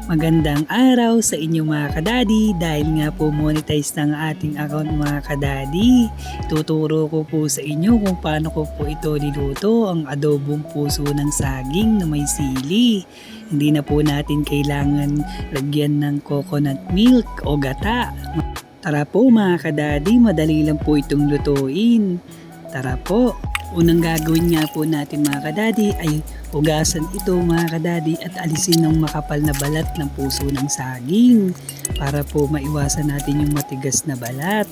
Magandang araw sa inyong mga kadadi. Dahil nga po monetize ng ating account mga kadadi, tuturo ko po sa inyo kung paano ko po ito niluto, ang adobong puso ng saging na may sili. Hindi na po natin kailangan lagyan ng coconut milk o gata. Tara po mga kadadi, madali lang po itong lutuin. Tara po. Unang gagawin nga po natin mga kadadi ay hugasan ito mga kadadi at alisin ng makapal na balat ng puso ng saging para po maiwasan natin yung matigas na balat.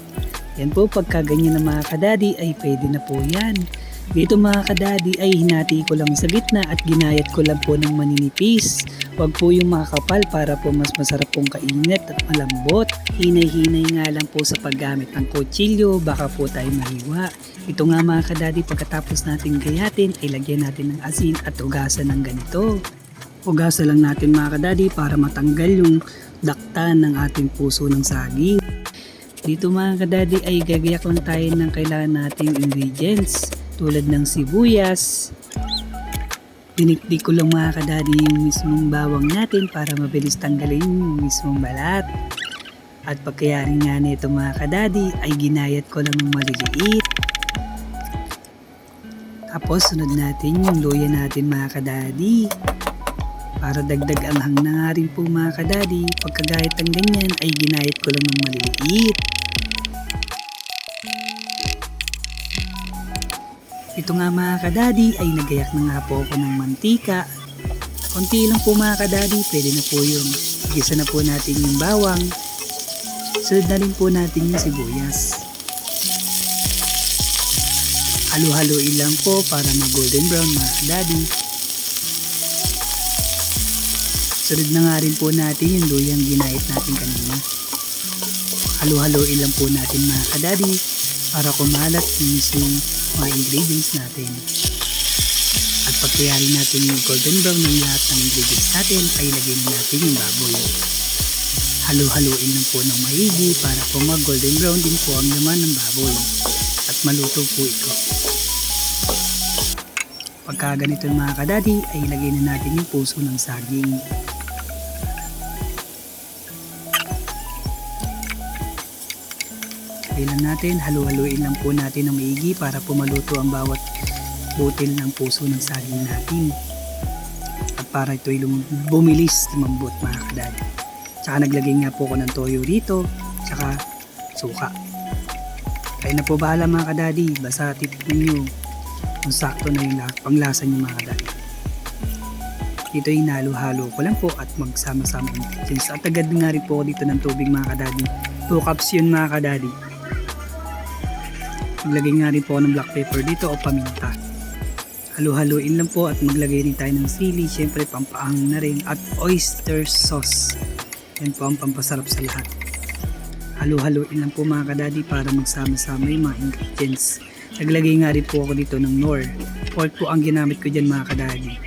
Yan po, pagka ganyan na mga kadadi ay pwede na po yan. Dito mga kadadi ay hinati ko lang sa gitna at ginayat ko lang po ng maninipis. Huwag po yung makakapal para po mas masarap pong kainit at malambot. Hinay-hinay nga lang po sa paggamit ng kutsilyo, baka po tayo mahiwa. Ito nga mga kadadi, pagkatapos natin gayatin ay lagyan natin ng asin at hugasan ng ganito. Hugasan lang natin mga kadadi para matanggal yung daktan ng ating puso ng saging. Dito mga kadadi ay gagayak lang tayo ng kailangan nating ingredients tulad ng sibuyas. Dinikdik ko lang mga kadadi yung mismong bawang natin para mabilis tanggalin yung mismong balat. At pagkayari nga nito mga kadadi ay ginayat ko lang ng maliliit. Tapos sunod natin yung luya natin mga kadadi. Para dagdag anghang na nga rin po mga kadadi, pagkagayat ng ganyan ay ginayat ko lang ng maliliit. Ito nga mga kadadi ay nagayak na nga po ako ng mantika. Konti lang po mga kadadi, pwede na po yung gisa na po natin yung bawang. Sunod na rin po natin yung sibuyas. Halo-haloin lang po para mag-golden brown mga kadadi. Sunod na nga rin po natin yung luyang ginayat natin kanina. Halo-haloin lang po natin mga kadadi para kumalat yung mismong mga ingredients natin. At pagkayari natin yung golden brown ng lahat ng ingredients natin ay lagyan natin yung baboy. Halo-haloin lang po ng maigi para po mag-golden brown din po ang laman ng baboy. At maluto po ito. Pagka ganito mga kadadi ay ilagay na natin yung puso ng saging. Kailan natin, halu-haluin lang po natin ng maigi para po maluto ang bawat butil ng puso ng saging natin. At para ito'y bumilis lumambot mga kadadi. Tsaka naglagay nga po ako ng toyo rito, tsaka suka. Kaya na po bahala mga kadadi, basta titikman nyo kung sakto na yung panglasa nyo mga kadadi. Dito yung halo-halo ko lang po at magsama-sama ingredients. At agad nga rin po ako dito ng tubig mga kadadi. 2 cups yun mga kadadi. Maglagay nga rin po ng black pepper dito o paminta. Halo-haloin lang po at maglagay rin tayo ng sili, syempre pampaang na rin, at oyster sauce. Yan po ang pampasarap sa lahat. Halo-haloin lang po mga kadadi para magsama-sama yung mga ingredients. Naglagay nga rin po ako dito ng nor. Pork po ang ginamit ko dyan mga kadadi.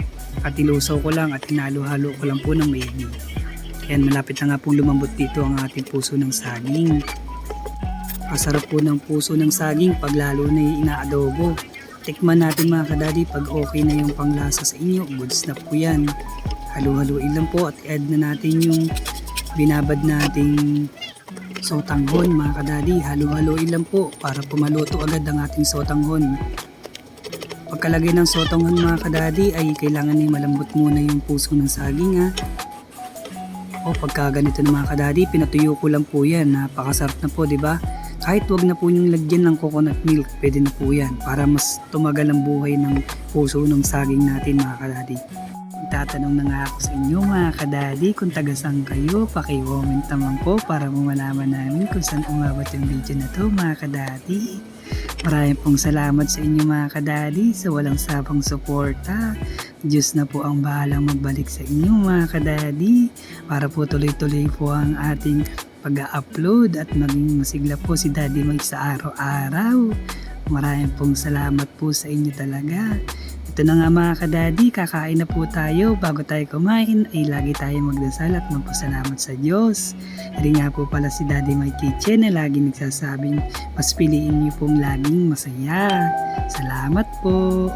At ilusaw ko lang at hinalo-halo ko lang po ng maigi. Yan, malapit na nga pong lumambot dito ang ating puso ng saging. Masarap po ng puso ng saging pag lalo na yung inaadobo. Tikman natin mga kadadi pag okay na yung panglasa sa inyo. Goods na po yan. Halo-haloin lang po at add na natin yung binabad nating sotanghon mga kadadi. Halo-haloin lang po para pumaluto agad ang ating sotanghon. Pagkalagay ng sotanghon mga kadadi ay kailangan ay malambot muna yung puso ng saging ha. O pagka ganito na mga kadadi, pinatuyo ko lang po yan. Napakasarap na po, di ba? Kahit wag na po yung lagyan ng coconut milk, pwede na po yan para mas tumagal ang buhay ng puso ng saging natin mga kadadi. Tatanong na nga ako sa inyo mga kadadi kung taga-saan kayo, paki-comment naman po para malaman namin kung saan umabot yung video na to mga kadadi. Maraming pong salamat sa inyo mga kadadi sa walang sabang suporta. Diyos na po ang bahalang magbalik sa inyo mga kadadi para po tuloy-tuloy po ang ating pag-upload at maging masigla po si Daddy Mike sa araw-araw. Maraming pong salamat po sa inyo talaga. Ito na nga mga kadadi, kakain na po tayo. Bago tayo kumain ay lagi tayo magdasal at magpasalamat sa Diyos. Hindi nga po pala si Daddy Mike Kitchen na lagi nagsasabing mas piliin niyo pong laging masaya. Salamat po!